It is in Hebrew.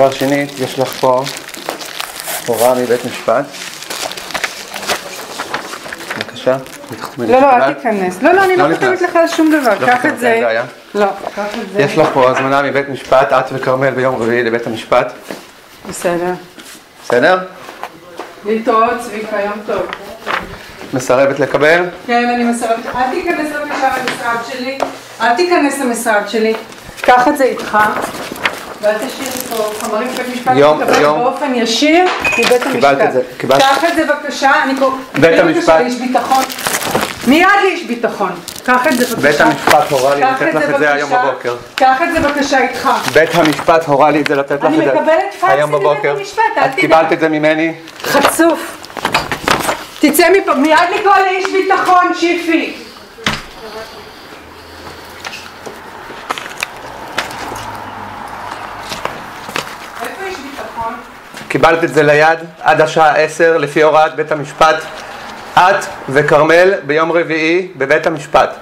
דבר שני, יש לך פה הוראה מבית משפט. בבקשה. לא, אל תיכנס. לא, אני לא חותמת לך על שום דבר. קח את זה. לא, קח את זה. יש לך פה הזמנה מבית משפט, את וכרמל ביום רביעי לבית המשפט. בסדר. בסדר? להתראות, צביקה, יום טוב. מסרבת לקבל? כן, אני מסרבת. אל תיכנס בבקשה למשרד שלי. אל תיכנס למשרד שלי. קח את זה איתך. ואל תשאיר פה חומרים בבית משפט. תקבל באופן ישיר מבית המשפט. קח את זה בבקשה. בית המשפט. לאיש ביטחון. מיד לאיש ביטחון. קח את זה בבקשה. בית המשפט הורה לי לתת לך את זה היום בבוקר. קח את זה בבקשה איתך. בית המשפט הורה לי את זה לתת לך את זה היום בבוקר. אני מקבלת פקס מבית המשפט, אל תדע. את קיבלת את זה ממני? חצוף. תצא מפה, מיד לקרוא לאיש ביטחון, שיפי. איפה איש ביטחון? קיבלת את זה ליד עד השעה 10 לפי הוראת בית המשפט. את וכרמל ביום רביעי בבית המשפט.